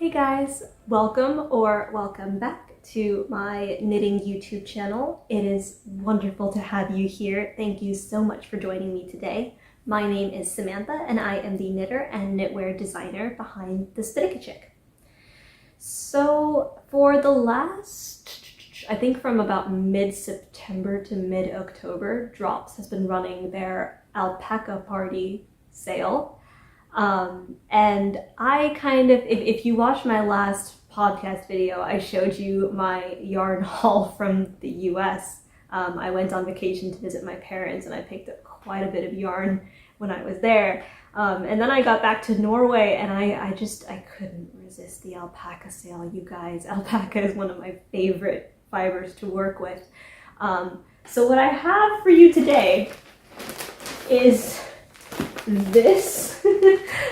Hey guys, welcome back to my knitting YouTube channel. It is wonderful to have you here. Thank you so much for joining me today. My name is Samantha and I am the knitter and knitwear designer behind the Strikkechick. So for the last, I think from about mid-September to mid-October, Drops has been running their Alpaca Party sale. And I kind of, if you watched my last podcast video, I showed you my yarn haul from the US. I went on vacation to visit my parents and I picked up quite a bit of yarn when I was there. And then I got back to Norway and I couldn't resist the alpaca sale, you guys. Alpaca is one of my favorite fibers to work with. So what I have for you today is this.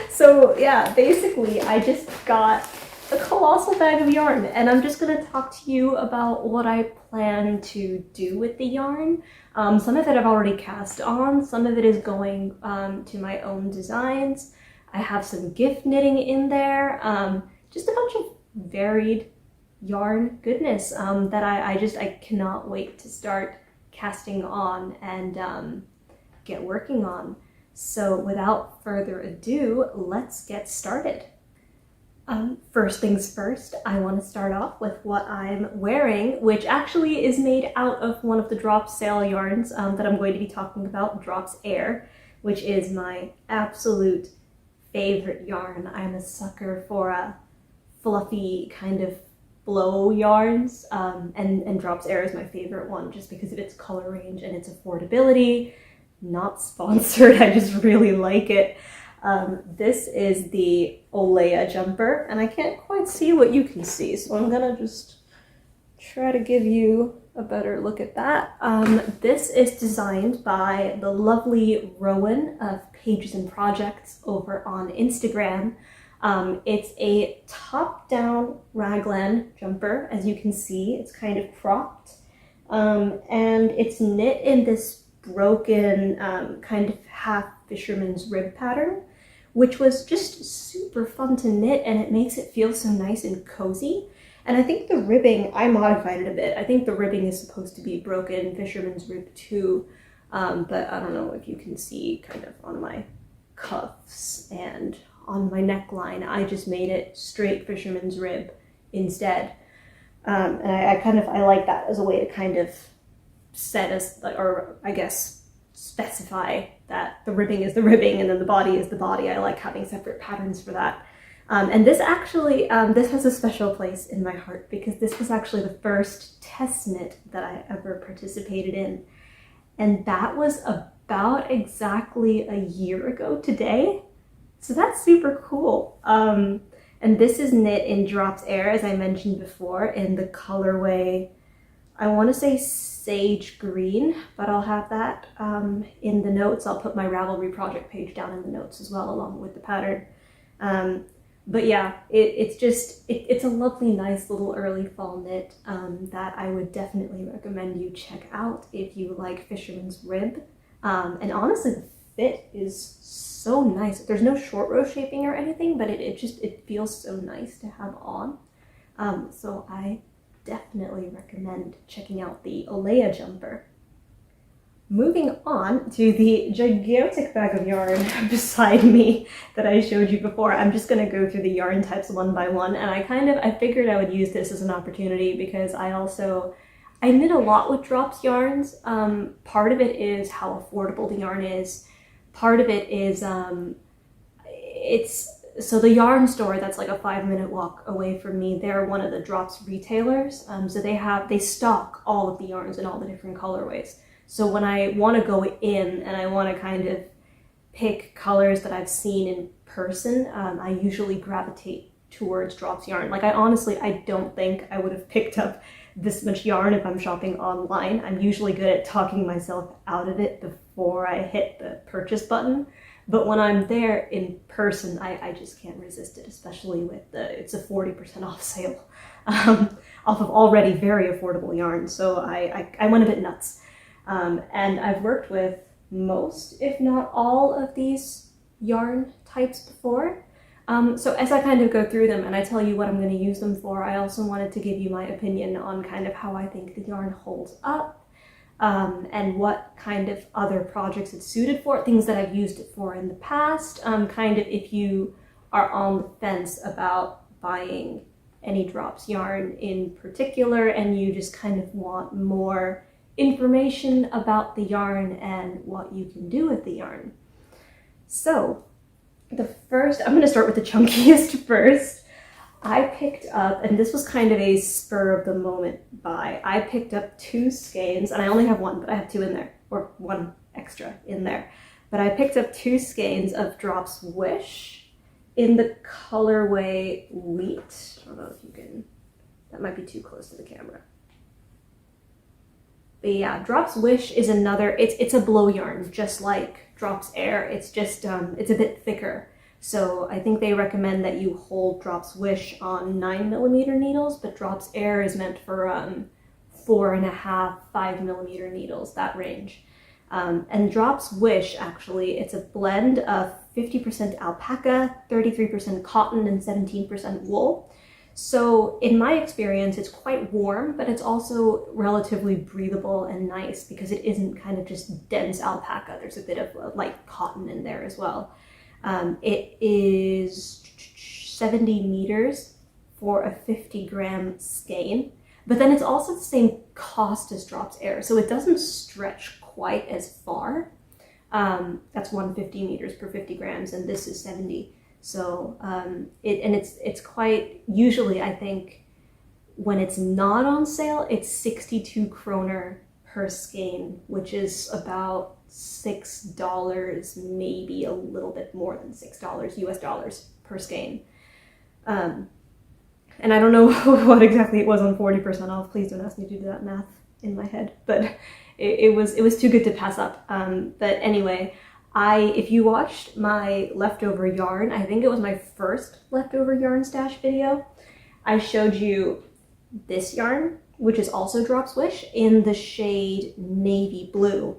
So yeah, basically I just got a colossal bag of yarn and I'm just going to talk to you about what I plan to do with the yarn. Some of it I've already cast on, some of it is going to my own designs. I have some gift knitting in there, just a bunch of varied yarn goodness that I cannot wait to start casting on and get working on. So without further ado, let's get started. First things first, I want to start off with what I'm wearing, which actually is made out of one of the Drops sale yarns that I'm going to be talking about, Drops Air, which is my absolute favorite yarn. I'm a sucker for fluffy kind of flow yarns, and Drops Air is my favorite one just because of its color range and its affordability. Not sponsored, I just really like it. This is the Olea jumper, and I can't quite see what you can see, so I'm gonna just try to give you a better look at that. This is designed by the lovely Rowan of Pages and Projects over on Instagram. It's a top-down raglan jumper, as you can see. It's kind of cropped, and it's knit in this broken kind of half fisherman's rib pattern, which was just super fun to knit, and it makes it feel so nice and cozy. And I think the ribbing, I modified it a bit. I think the ribbing is supposed to be broken fisherman's rib too, but I don't know if you can see kind of on my cuffs and on my neckline. I just made it straight fisherman's rib instead. And I like that as a way to kind of set us, or I guess specify that the ribbing is the ribbing and then the body is the body. I like having separate patterns for that. And this actually, this has a special place in my heart because this was actually the first test knit that I ever participated in. And that was about exactly a year ago today. So that's super cool. And this is knit in Drops Air, as I mentioned before, in the colorway, I want to say sage green, but I'll have that in the notes. I'll put my Ravelry project page down in the notes as well, along with the pattern. But yeah, it's a lovely, nice little early fall knit that I would definitely recommend you check out if you like fisherman's rib. And honestly, the fit is so nice. There's no short row shaping or anything, but it feels so nice to have on. So I definitely recommend checking out the Olea jumper. Moving on to the gigantic bag of yarn beside me that I showed you before. I'm just going to go through the yarn types one by one, and I figured I would use this as an opportunity because I knit a lot with Drops yarns. Part of it is how affordable the yarn is. Part of it is so the yarn store that's like a 5-minute walk away from me, they're one of the Drops retailers. So they stock all of the yarns in all the different colorways. So when I want to go in and I want to kind of pick colors that I've seen in person, I usually gravitate towards Drops yarn. Like I don't think I would have picked up this much yarn if I'm shopping online. I'm usually good at talking myself out of it before I hit the purchase button. But when I'm there in person, I just can't resist it, especially with it's a 40% off sale off of already very affordable yarn. So I went a bit nuts. And I've worked with most, if not all, of these yarn types before. So as I kind of go through them and I tell you what I'm going to use them for, I also wanted to give you my opinion on kind of how I think the yarn holds up, and what kind of other projects it's suited for, things that I've used it for in the past, kind of if you are on the fence about buying any Drops yarn in particular and you just kind of want more information about the yarn and what you can do with the yarn. So the first, I'm going to start with the chunkiest first. I picked up, and this was kind of a spur of the moment buy, I picked up 2 skeins, and I only have one, but I have 2 in there, or 1 extra in there. But I picked up 2 skeins of Drops Wish in the colorway Wheat. I don't know if you can, that might be too close to the camera. But yeah, Drops Wish is another, it's a blow yarn, just like Drops Air. It's just, it's a bit thicker. So I think they recommend that you hold Drops Wish on 9mm needles, but Drops Air is meant for 4.5, 5mm needles, that range. And Drops Wish, actually, it's a blend of 50% alpaca, 33% cotton, and 17% wool. So in my experience, it's quite warm, but it's also relatively breathable and nice because it isn't kind of just dense alpaca. There's a bit of light cotton in there as well. It is 70 meters for a 50-gram skein, but then it's also the same cost as Drops Air, so it doesn't stretch quite as far. That's 150 meters per 50 grams, and this is 70. So it's quite, usually I think when it's not on sale, it's 62 kroner per skein, which is about $6, maybe a little bit more than $6 US dollars per skein. And I don't know what exactly it was on 40% off. Please don't ask me to do that math in my head, but it was too good to pass up. But anyway, if you watched my leftover yarn, I think it was my first leftover yarn stash video, I showed you this yarn, which is also Drops Wish, in the shade navy blue.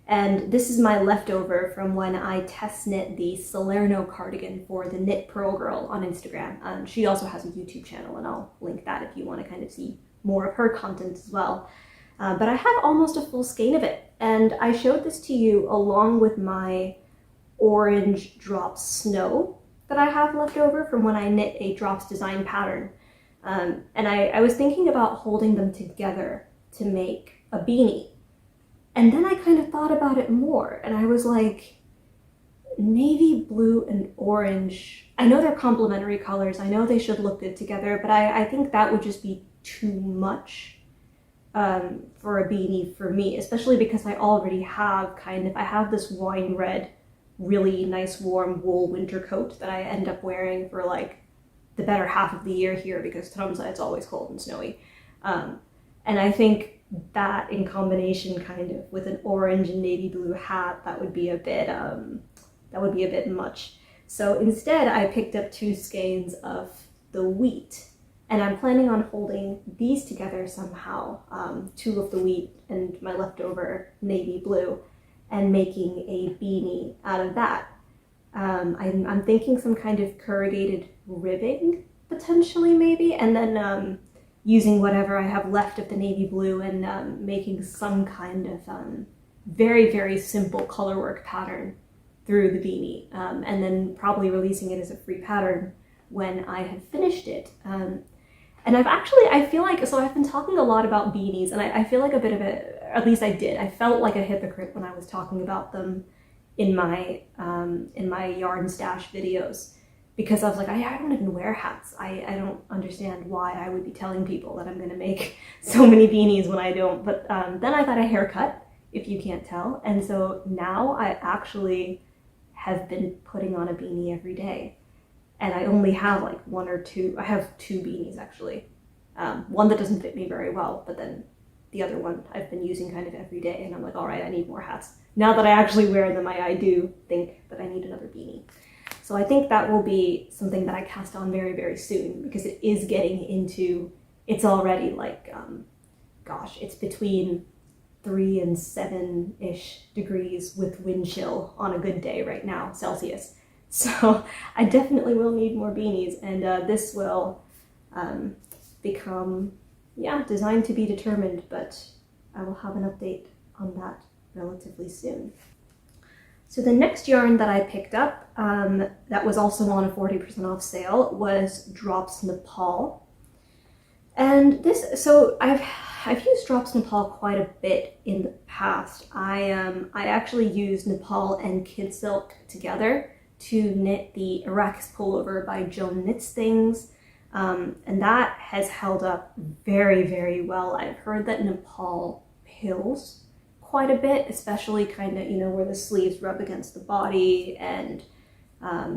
And this is my leftover from when I test knit the Salerno cardigan for the Knit Pearl Girl on Instagram. She also has a YouTube channel, and I'll link that if you want to kind of see more of her content as well. But I have almost a full skein of it, and I showed this to you along with my orange Drops Snow that I have left over from when I knit a Drops design pattern. And I was thinking about holding them together to make a beanie. And then I kind of thought about it more, and I was like, navy blue and orange, I know they're complementary colors, I know they should look good together, but I think that would just be too much for a beanie for me, especially because I already have I have this wine red, really nice warm wool winter coat that I end up wearing for like the better half of the year here because Tromsø it's always cold and snowy. And I think that in combination kind of with an orange and navy blue hat, that would be a bit much. So instead I picked up 2 skeins of the Wheat, and I'm planning on holding these together somehow, 2 of the Wheat and my leftover navy blue, and making a beanie out of that. I'm thinking some kind of corrugated ribbing, potentially maybe, and then using whatever I have left of the navy blue and making some kind of very, very simple colorwork pattern through the beanie, and then probably releasing it as a free pattern when I have finished it. And I feel like, so I've been talking a lot about beanies, and I feel like a bit of at least I did. I felt like a hypocrite when I was talking about them in my yarn stash videos, because I was like, I don't even wear hats. I don't understand why I would be telling people that I'm gonna make so many beanies when I don't. But then I got a haircut, if you can't tell, and so now I actually have been putting on a beanie every day. And I only have like 1 or 2, I have 2 beanies actually. One that doesn't fit me very well, but then the other one I've been using kind of every day, and I'm like, all right, I need more hats. Now that I actually wear them, I do think that I need another beanie. So I think that will be something that I cast on very, very soon, because it is getting into, it's already like, gosh, it's between 3 and 7-ish degrees with wind chill on a good day right now, Celsius. So I definitely will need more beanies, and this will become, yeah, designed to be determined, but I will have an update on that relatively soon. So the next yarn that I picked up that was also on a 40% off sale was Drops Nepal. And this, so I've used Drops Nepal quite a bit in the past. I actually used Nepal and Kid Silk together to knit the Arrakis pullover by Joan Knits Things, and that has held up very, very well. I've heard that Nepal pills quite a bit, especially kind of, you know, where the sleeves rub against the body and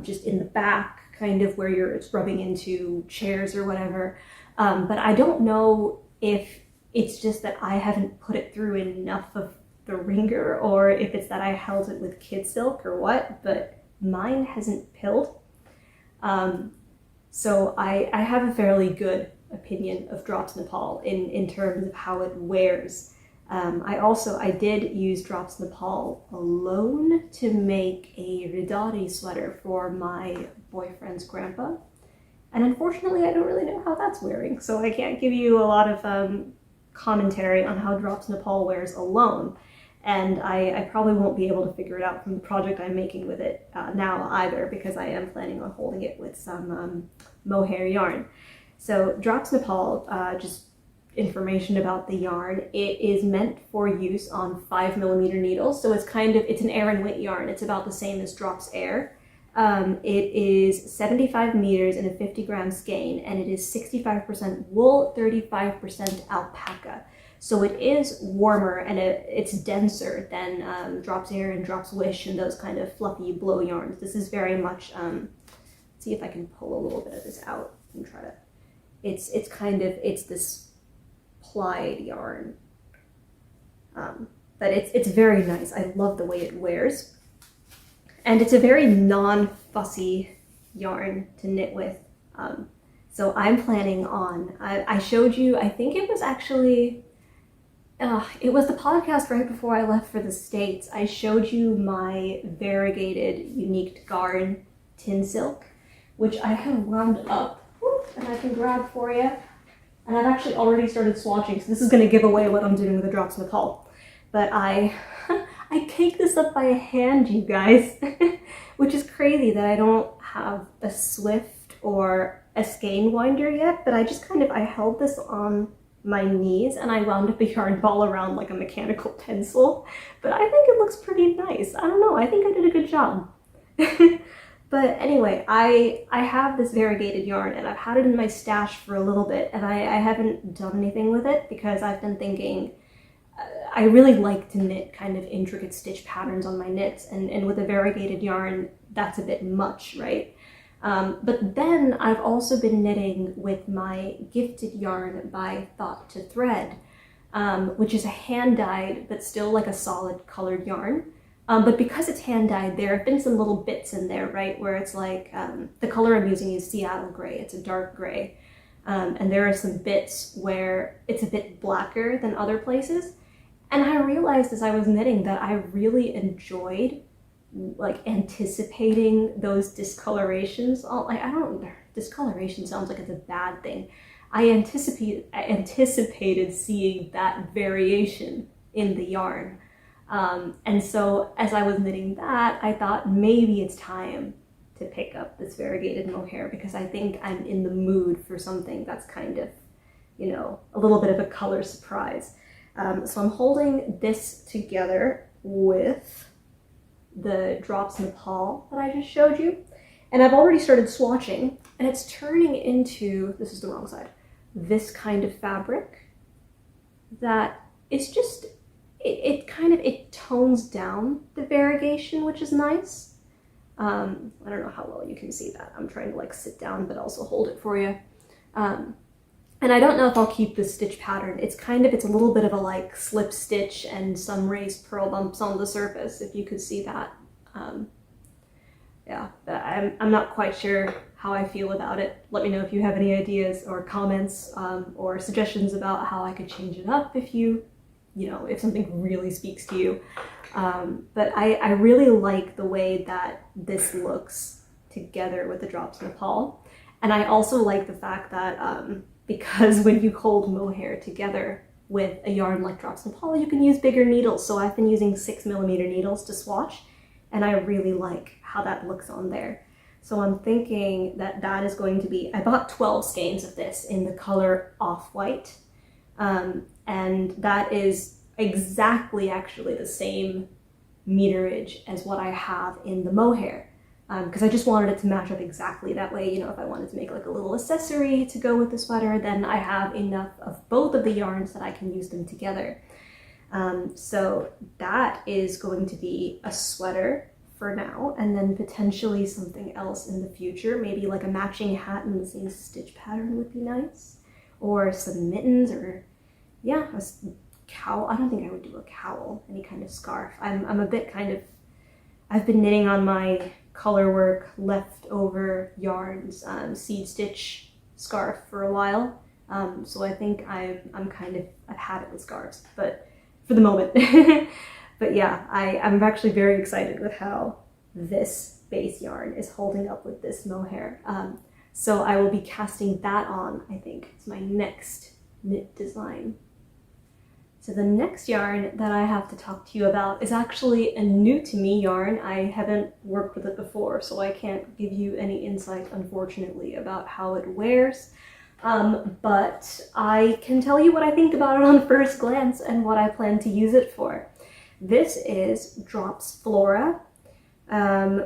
just in the back, kind of where you're rubbing into chairs or whatever. But I don't know if it's just that I haven't put it through enough of the ringer, or if it's that I held it with Kid Silk or what, but mine hasn't pilled. So I have a fairly good opinion of Drops Nepal in terms of how it wears. I did use Drops Nepal alone to make a Ridari sweater for my boyfriend's grandpa. And unfortunately, I don't really know how that's wearing, so I can't give you a lot of commentary on how Drops Nepal wears alone. And I probably won't be able to figure it out from the project I'm making with it now either, because I am planning on holding it with some mohair yarn. So Drops Nepal, just information about the yarn, it is meant for use on 5mm needles, so it's an air and weight yarn. It's about the same as Drops Air. It is 75 meters in a 50-gram skein, and it is 65% wool, 35% alpaca. So it is warmer, and it's denser than Drops Air and Drops Wish and those kind of fluffy blow yarns. This is very much, let's see if I can pull a little bit of this out and try to, it's this plied yarn. But it's very nice. I love the way it wears. And it's a very non-fussy yarn to knit with. So I'm planning on, I showed you, I think it was actually, it was the podcast right before I left for the States. I showed you my variegated unique garn tin silk, which I have wound up, and I can grab for you. And I've actually already started swatching, so this is going to give away what I'm doing with the Drops Nepal. But I caked this up by hand, you guys, which is crazy that I don't have a Swift or a skein winder yet, but I held this on my knees and I wound up a yarn ball around like a mechanical pencil. But I think it looks pretty nice. I don't know, I think I did a good job. But anyway, I have this variegated yarn and I've had it in my stash for a little bit, and I haven't done anything with it because I've been thinking I really like to knit kind of intricate stitch patterns on my knits, and with a variegated yarn, that's a bit much, right? But then I've also been knitting with my gifted yarn by Thought to Thread, which is a hand-dyed but still like a solid colored yarn. But because it's hand-dyed, there have been some little bits in there, right, where it's like, the color I'm using is Seattle gray, it's a dark gray, and there are some bits where it's a bit blacker than other places. And I realized as I was knitting that I really enjoyed like anticipating those discolorations. Discoloration sounds like it's a bad thing. I anticipated seeing that variation in the yarn. And so as I was knitting that, I thought maybe it's time to pick up this variegated mohair, because I think I'm in the mood for something that's kind of, you know, a little bit of a color surprise. So I'm holding this together with the Drops Nepal that I just showed you. And I've already started swatching, and it's turning into, this is the wrong side, this kind of fabric that is just, it tones down the variegation, which is nice. I don't know how well you can see that. I'm trying to like sit down but also hold it for you. And I don't know if I'll keep this stitch pattern. It's a little bit of a like slip stitch and some raised purl bumps on the surface, if you could see that. Yeah, but I'm not quite sure how I feel about it. Let me know if you have any ideas or comments or suggestions about how I could change it up if if something really speaks to you. But I really like the way that this looks together with the Drops Nepal. And I also like the fact that because when you hold mohair together with a yarn like Drops Nepal, you can use bigger needles. So I've been using 6mm needles to swatch, and I really like how that looks on there. So I'm thinking that that is going to be, I bought 12 skeins of this in the color Off-White, and that is exactly actually the same meterage as what I have in the mohair, because I just wanted it to match up exactly that way. You know, if I wanted to make like a little accessory to go with the sweater, then I have enough of both of the yarns that I can use them together. So that is going to be a sweater for now, and then potentially something else in the future. Maybe like a matching hat in the same stitch pattern would be nice, or some mittens, or yeah, a cowl. I don't think I would do a cowl, any kind of scarf. I'm a bit kind of, I've been knitting on my colorwork leftover yarns seed stitch scarf for a while, so I think I'm kind of, I've had it with scarves, but for the moment. But yeah, I'm actually very excited with how this base yarn is holding up with this mohair. So I will be casting that on, I think. It's my next knit design. So the next yarn that I have to talk to you about is actually a new to me yarn. I haven't worked with it before, so I can't give you any insight, unfortunately, about how it wears. But I can tell you what I think about it on first glance and what I plan to use it for. This is Drops Flora,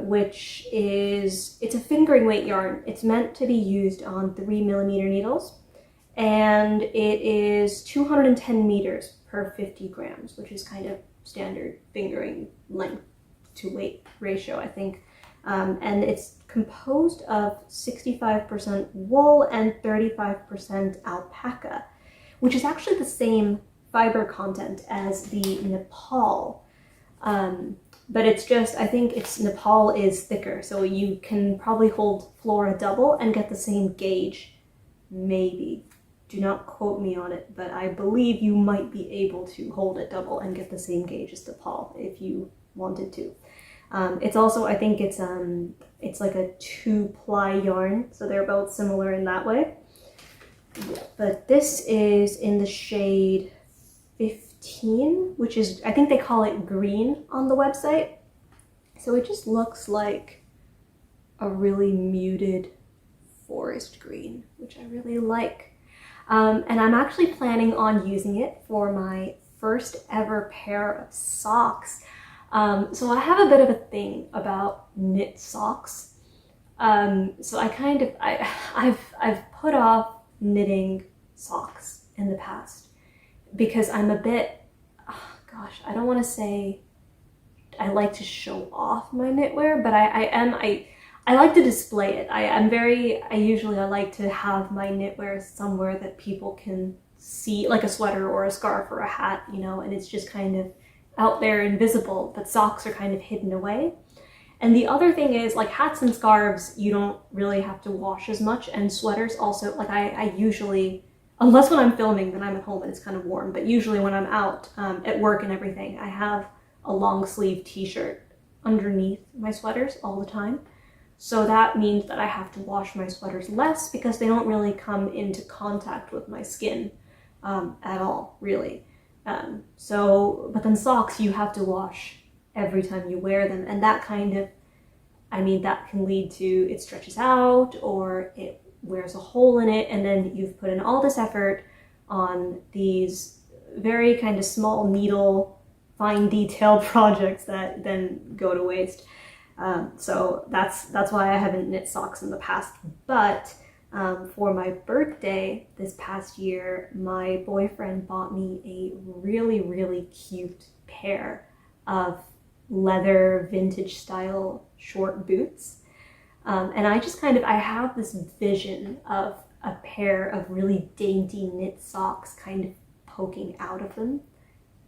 which is, it's a fingering weight yarn. It's meant to be used on 3mm needles, and it is 210 meters per 50 grams, which is kind of standard fingering length to weight ratio, I think. And it's composed of 65% wool and 35% alpaca, which is actually the same fiber content as the Nepal, but it's just, I think it's Nepal is thicker, so you can probably hold Flora double and get the same gauge, maybe. Do not quote me on it, but I believe you might be able to hold it double and get the same gauge as Nepal if you wanted to. It's also, I think it's like a 2-ply yarn, so they're both similar in that way. Yeah, but this is in the shade 15, which is, I think they call it green on the website. So it just looks like a really muted forest green, which I really like. And I'm actually planning on using it for my first ever pair of socks. So I have a bit of a thing about knit socks. So I've put off knitting socks in the past because I'm a bit, gosh, I don't want to say I like to show off my knitwear, but I like to display it. I usually like to have my knitwear somewhere that people can see, like a sweater or a scarf or a hat, you know, and it's just kind of out there and visible, but socks are kind of hidden away. And the other thing is, like, hats and scarves, you don't really have to wash as much, and sweaters also, like, I usually, unless when I'm filming, then I'm at home and it's kind of warm, but usually when I'm out at work and everything, I have a long sleeve t-shirt underneath my sweaters all the time. So that means that I have to wash my sweaters less because they don't really come into contact with my skin at all, really. But then socks, you have to wash every time you wear them, and that kind of, I mean, that can lead to it stretches out or it wears a hole in it, and then you've put in all this effort on these very kind of small needle, fine detail projects that then go to waste. So that's why I haven't knit socks in the past. But for my birthday this past year, my boyfriend bought me a really, really cute pair of leather vintage style short boots. And I just kind of, I have this vision of a pair of really dainty knit socks kind of poking out of them,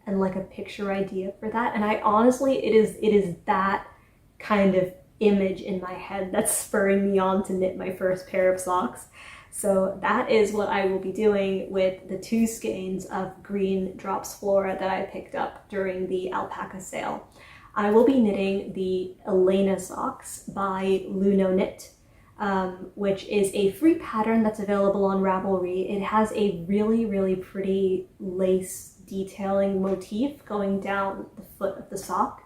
and like a picture idea for that. And I honestly, it is that kind of image in my head that's spurring me on to knit my first pair of socks. So that is what I will be doing with the 2 skeins of green Drops Flora that I picked up during the alpaca sale. I will be knitting the Elena socks by Luno Knit, which is a free pattern that's available on Ravelry. It has a really, really pretty lace detailing motif going down the foot of the sock.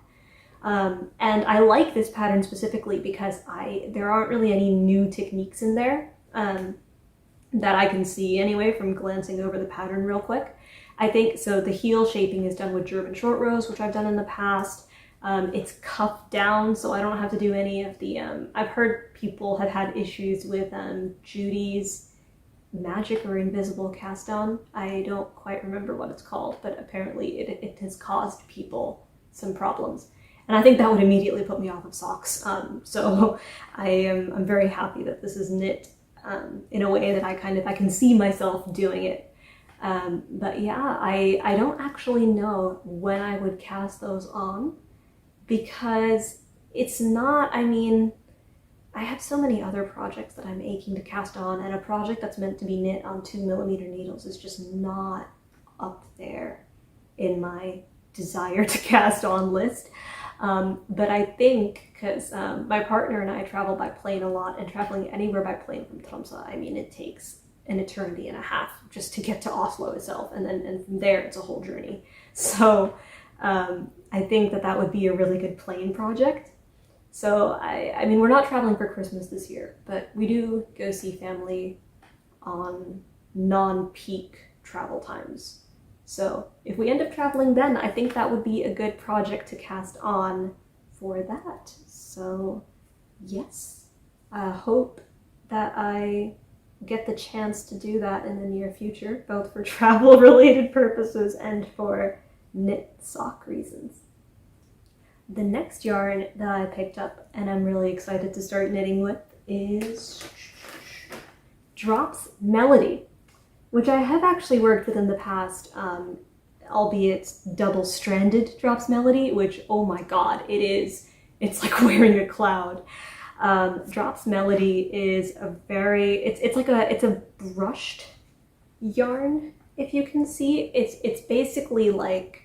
And I like this pattern specifically because there aren't really any new techniques in there that I can see anyway from glancing over the pattern real quick. I think, so the heel shaping is done with German short rows, which I've done in the past. It's cuffed down, so I don't have to do any of the, I've heard people have had issues with Judy's magic or invisible cast on. I don't quite remember what it's called, but apparently it has caused people some problems. And I think that would immediately put me off of socks. So I'm very happy that this is knit in a way that I can see myself doing it. But yeah, I don't actually know when I would cast those on, because it's not, I mean, I have so many other projects that I'm aching to cast on, and a project that's meant to be knit on 2mm needles is just not up there in my desire to cast on list. But I think, because my partner and I travel by plane a lot, and traveling anywhere by plane from Tromsø, I mean, it takes an eternity and a half just to get to Oslo itself, and from there it's a whole journey. So I think that would be a really good plane project. So I mean, we're not traveling for Christmas this year, but we do go see family on non-peak travel times. So if we end up traveling then, I think that would be a good project to cast on for that. So yes, I hope that I get the chance to do that in the near future, both for travel related purposes and for knit sock reasons. The next yarn that I picked up and I'm really excited to start knitting with is Drops Melody, which I have actually worked with in the past, albeit double-stranded Drops Melody, which, oh my god, it's like wearing a cloud. Drops Melody is it's a brushed yarn, if you can see. It's basically like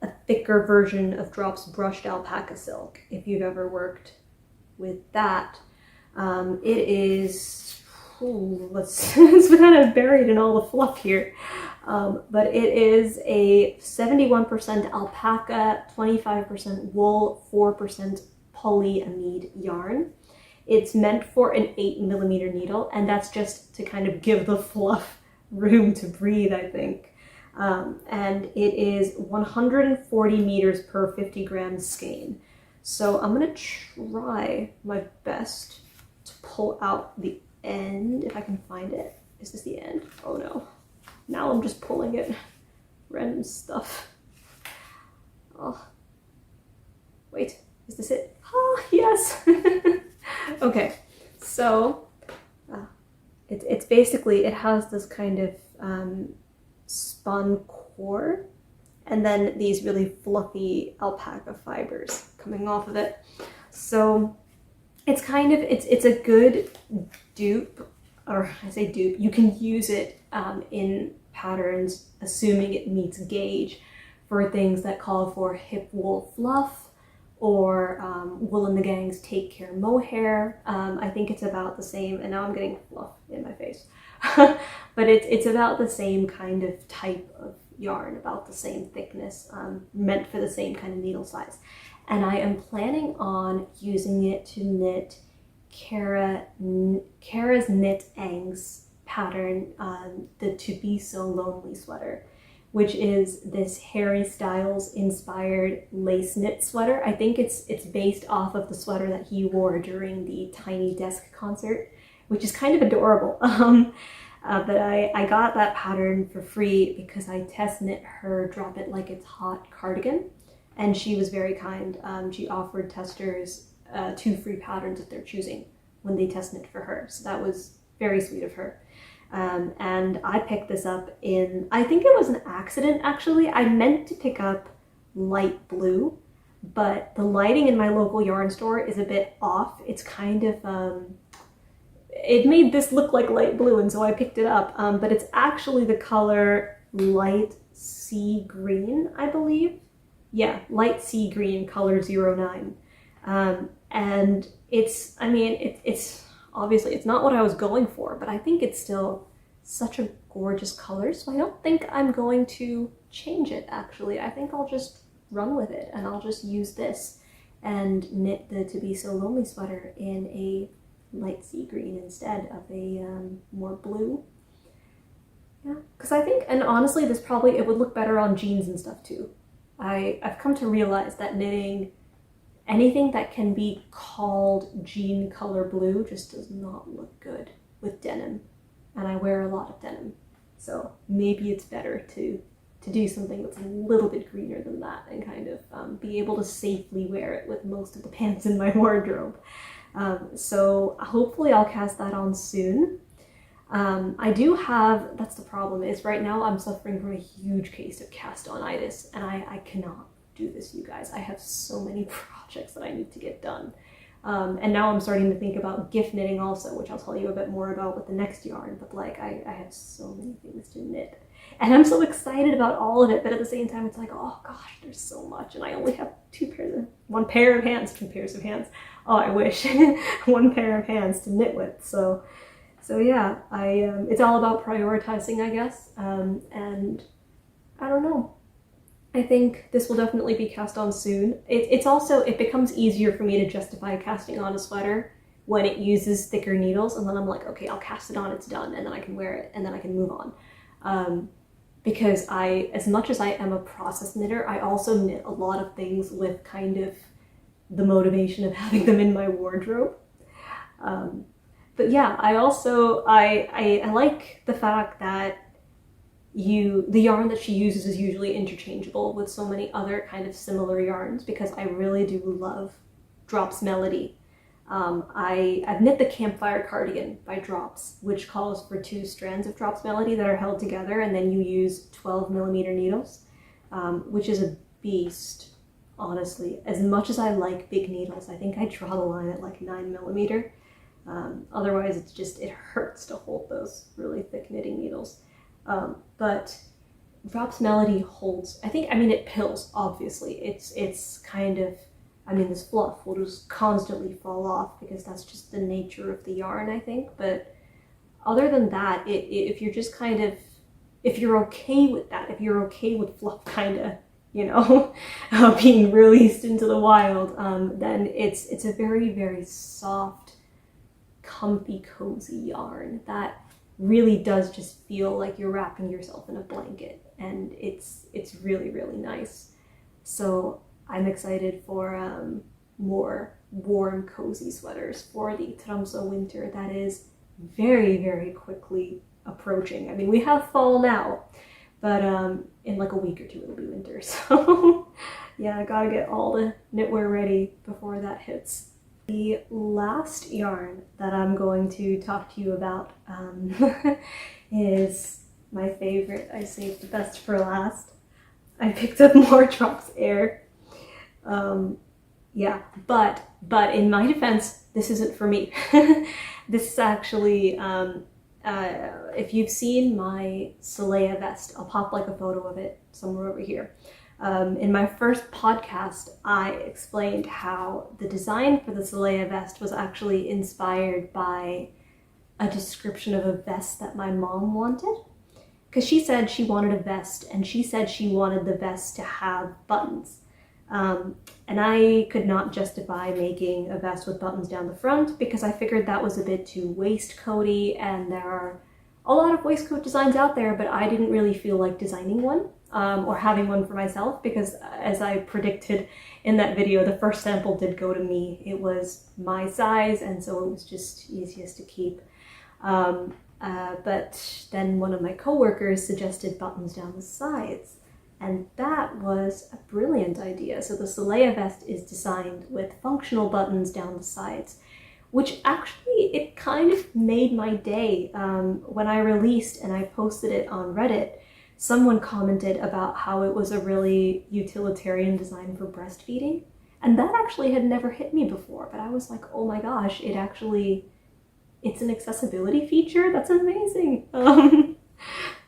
a thicker version of Drops brushed alpaca silk, if you've ever worked with that. It is, it's kind of buried in all the fluff here, but it is a 71% alpaca, 25% wool, 4% polyamide yarn. It's meant for an 8mm needle, and that's just to kind of give the fluff room to breathe, I think. And it is 140 meters per 50 grams skein. So I'm gonna try my best to pull out the end, if I can find it. Is this the end? Oh no. Now I'm just pulling it. Random stuff. Oh. Wait, is this it? Oh, yes! Okay, so it's basically, it has this kind of spun core, and then these really fluffy alpaca fibers coming off of it. So it's kind of, it's a good dupe, or I say dupe, you can use it in patterns, assuming it meets gauge, for things that call for hip wool fluff, or Wool and the Gang's Take Care Mohair. I think it's about the same, and now I'm getting fluff in my face. But it's about the same kind of type of yarn, about the same thickness, meant for the same kind of needle size. And I am planning on using it to knit Kara's Knit Ang's pattern, the To Be So Lonely sweater, which is this Harry Styles inspired lace knit sweater. I think it's based off of the sweater that he wore during the Tiny Desk concert, which is kind of adorable. But I got that pattern for free because I test knit her Drop It Like It's Hot cardigan, and she was very kind. She offered testers 2 free patterns of their choosing when they test knit for her, so that was very sweet of her. And I picked this up in, I think it was an accident actually. I meant to pick up light blue, but the lighting in my local yarn store is a bit off. It's kind of, it made this look like light blue, and so I picked it up, but it's actually the color light sea green, I believe. yeah, light sea green, color 09. And it's, I mean, it's obviously, it's not what I was going for, but I think it's still such a gorgeous color, so I don't think I'm going to change it, actually. I think I'll just run with it, and I'll just use this and knit the To Be So Lonely sweater in a light sea green instead of a more blue. Yeah, because I think, and honestly, this probably, it would look better on jeans and stuff too. I've come to realize that knitting anything that can be called jean color blue just does not look good with denim, and I wear a lot of denim, so maybe it's better to do something that's a little bit greener than that and kind of be able to safely wear it with most of the pants in my wardrobe. So hopefully I'll cast that on soon. I do have, that's the problem, is right now I'm suffering from a huge case of cast-on-itis, and I cannot do this, you guys. I have so many projects that I need to get done. And now I'm starting to think about gift knitting also, which I'll tell you a bit more about with the next yarn, but like I have so many things to knit. And I'm so excited about all of it, but at the same time it's like, oh gosh, there's so much, and I only have two pairs of hands. Oh, I wish. One pair of hands to knit with. So yeah, it's all about prioritizing, I guess. And I don't know. I think this will definitely be cast on soon. It's also, it becomes easier for me to justify casting on a sweater when it uses thicker needles, and then I'm like, okay, I'll cast it on, it's done, and then I can wear it, and then I can move on. Because as much as I am a process knitter, I also knit a lot of things with kind of the motivation of having them in my wardrobe. But yeah, I also, I like the fact that the yarn that she uses is usually interchangeable with so many other kind of similar yarns, because I really do love Drops Melody. I've knit the Campfire Cardigan by Drops, which calls for 2 strands of Drops Melody that are held together, and then you use 12mm needles, which is a beast, honestly. As much as I like big needles, I think I draw the line at like 9mm. Otherwise it hurts to hold those really thick knitting needles. But Drops Melody holds, I mean it pills, obviously. It's kind of, I mean, this fluff will just constantly fall off because that's just the nature of the yarn, I think. But other than that, if you're just kind of, if you're okay with that, if you're okay with fluff kind of, you know, being released into the wild, then it's a very, very soft, comfy, cozy yarn that really does just feel like you're wrapping yourself in a blanket, and it's really, really nice. So I'm excited for more warm, cozy sweaters for the Tromsø winter that is very, very quickly approaching. I mean, we have fall now, but in like a week or two it'll be winter. So yeah, I gotta get all the knitwear ready before that hits. The last yarn that I'm going to talk to you about is my favorite. I saved the best for last. I picked up more Drops Air. Yeah, but in my defense, this isn't for me. This is actually, if you've seen my Soleil vest, I'll pop like a photo of it somewhere over here. In my first podcast, I explained how the design for the Soleil vest was actually inspired by a description of a vest that my mom wanted. Because she said she wanted a vest, and she said she wanted the vest to have buttons. And I could not justify making a vest with buttons down the front because I figured that was a bit too waistcoaty, and there are a lot of waistcoat designs out there, but I didn't really feel like designing one or having one for myself, because as I predicted in that video, the first sample did go to me. It was my size, and so it was just easiest to keep. But then one of my coworkers suggested buttons down the sides, and that was a brilliant idea. So the Soleil vest is designed with functional buttons down the sides, which actually, it kind of made my day. When I released and I posted it on Reddit, someone commented about how it was a really utilitarian design for breastfeeding. And that actually had never hit me before, but I was like, oh my gosh, it's an accessibility feature? That's amazing.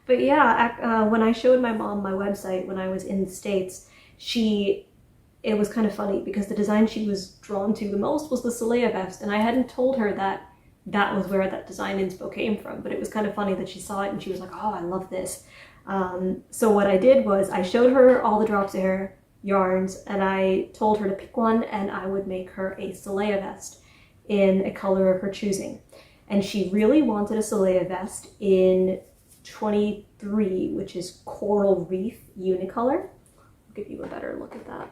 But yeah, when I showed my mom my website when I was in the States, it was kind of funny because the design she was drawn to the most was the Soleil vest, and I hadn't told her that that was where that design inspo came from, but it was kind of funny that she saw it and she was like, oh, I love this. So what I did was I showed her all the Drops Air yarns and I told her to pick one and I would make her a Soleil vest in a color of her choosing. And she really wanted a Soleil vest in 23, which is Coral Reef Unicolor. I'll give you a better look at that.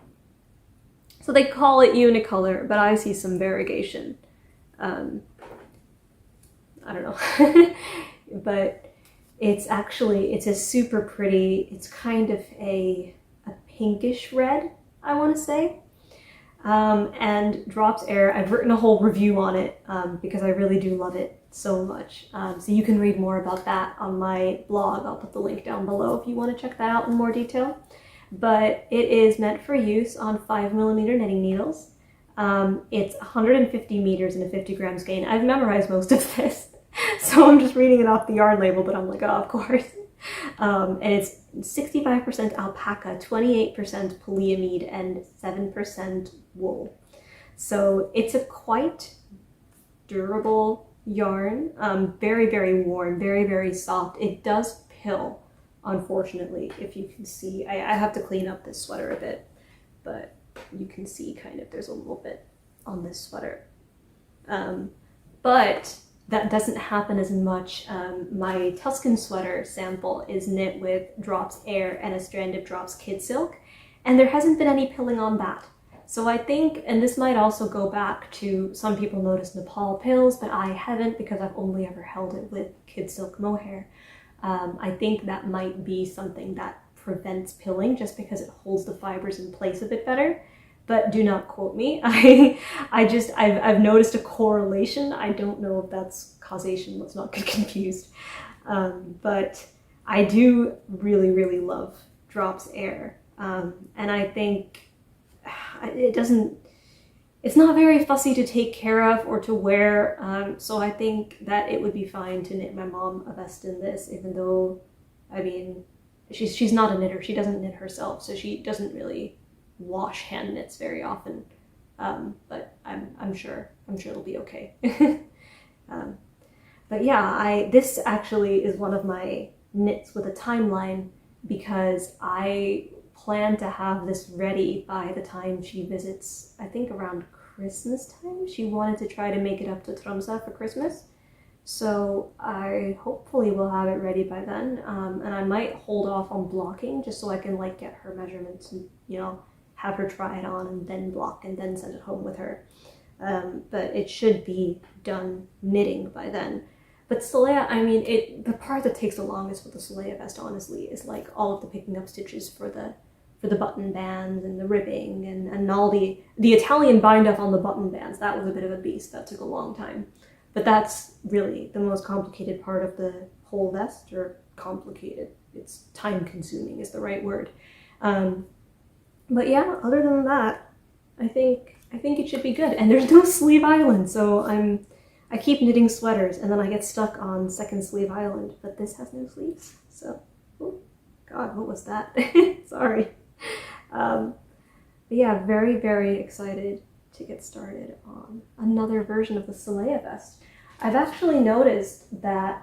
So they call it unicolor, but I see some variegation. I don't know. But it's a super pretty, it's kind of a pinkish red, I want to say. And Drops Air, I've written a whole review on it because I really do love it so much. So you can read more about that on my blog. I'll put the link down below if you want to check that out in more detail. But it is meant for use on 5mm knitting needles. It's 150 meters and a 50 gram skein. I've memorized most of this, so I'm just reading it off the yarn label, but I'm like, oh, of course. And it's 65% alpaca, 28% polyamide, and 7% wool. So it's a quite durable yarn, very, very worn, very, very soft. It does pill, unfortunately, if you can see. I have to clean up this sweater a bit, but you can see kind of there's a little bit on this sweater. But that doesn't happen as much. My Tuscan sweater sample is knit with Drops Air and a strand of Drops Kid Silk, and there hasn't been any pilling on that. So I think, and this might also go back to some people notice Nepal pills, but I haven't because I've only ever held it with Kid Silk mohair. I think that might be something that prevents pilling just because it holds the fibers in place a bit better. But do not quote me. I've noticed a correlation. I don't know if that's causation. Let's not get confused. But I do really, really love Drops Air. And I think it's not very fussy to take care of or to wear. So I think that it would be fine to knit my mom a vest in this, even though, I mean, she's not a knitter. She doesn't knit herself, so she doesn't really wash hand knits very often, but I'm sure it'll be okay. But yeah, this actually is one of my knits with a timeline because I plan to have this ready by the time she visits. I think around Christmas time. She wanted to try to make it up to Tromsø for Christmas, so I hopefully will have it ready by then. And I might hold off on blocking just so I can like get her measurements and, you know, have her try it on and then block and then send it home with her. But it should be done knitting by then. But Soleil, I mean, the part that takes the longest with the Soleil vest, honestly, is like all of the picking up stitches for the button bands and the ribbing and all the Italian bind off on the button bands. That was a bit of a beast. That took a long time. But that's really the most complicated part of the whole vest, or complicated. It's time consuming is the right word. But yeah, other than that, I think it should be good. And there's no sleeve island, so I keep knitting sweaters and then I get stuck on second sleeve island, but this has no sleeves. So, oh God, what was that? Sorry. But yeah, very, very excited to get started on another version of the Soleil vest. I've actually noticed that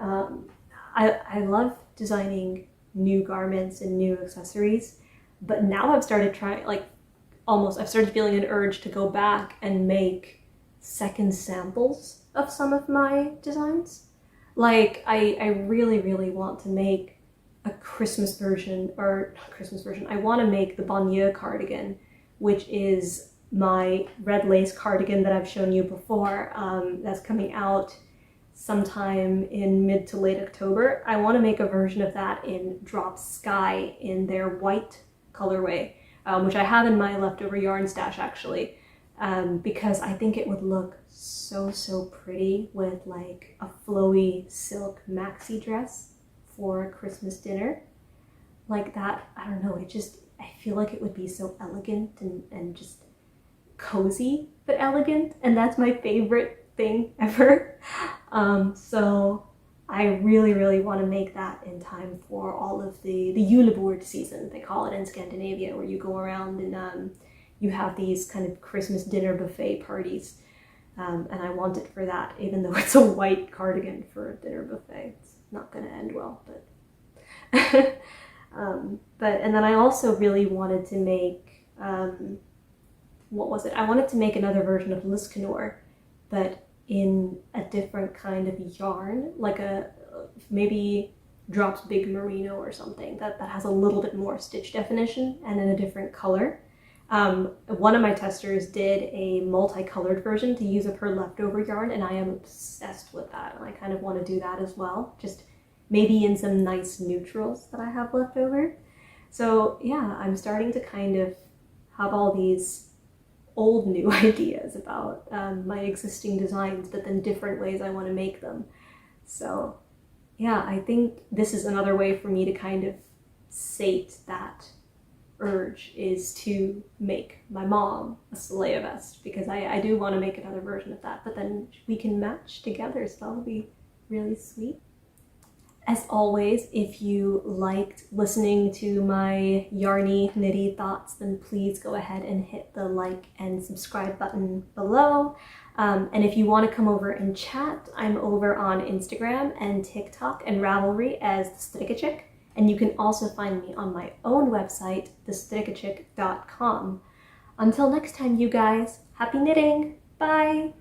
I love designing new garments and new accessories. But now I've started trying, I've started feeling an urge to go back and make second samples of some of my designs. Like, I really, really want to make a Christmas version, or not Christmas version, I want to make the banlieue cardigan, which is my red lace cardigan that I've shown you before. That's coming out sometime in mid to late October. I want to make a version of that in Drops Sky in their white colorway, which I have in my leftover yarn stash actually, because I think it would look so pretty with like a flowy silk maxi dress for a Christmas dinner. Like that, I don't know, I feel like it would be so elegant and just cozy but elegant, and that's my favorite thing ever. So I really, really want to make that in time for all of the julebord season, they call it in Scandinavia, where you go around and you have these kind of Christmas dinner buffet parties. And I want it for that, even though it's a white cardigan for a dinner buffet. It's not going to end well, but... and then I also really wanted to make, what was it? I wanted to make another version of Luskanor, but in a different kind of yarn, like maybe Drops Big Merino or something that has a little bit more stitch definition and in a different color. One of my testers did a multicolored version to use up her leftover yarn, and I am obsessed with that, and I kind of want to do that as well, just maybe in some nice neutrals that I have left over. So yeah, I'm starting to kind of have all these old new ideas about my existing designs, but then different ways I want to make them. So yeah, I think this is another way for me to kind of sate that urge, is to make my mom a Saleya vest, because I do want to make another version of that, but then we can match together, so that'll be really sweet. As always, if you liked listening to my yarny, knitty thoughts, then please go ahead and hit the like and subscribe button below. And if you want to come over and chat, I'm over on Instagram and TikTok and Ravelry as Strikkechick, and you can also find me on my own website, thestrikkechick.com. Until next time, you guys, happy knitting! Bye!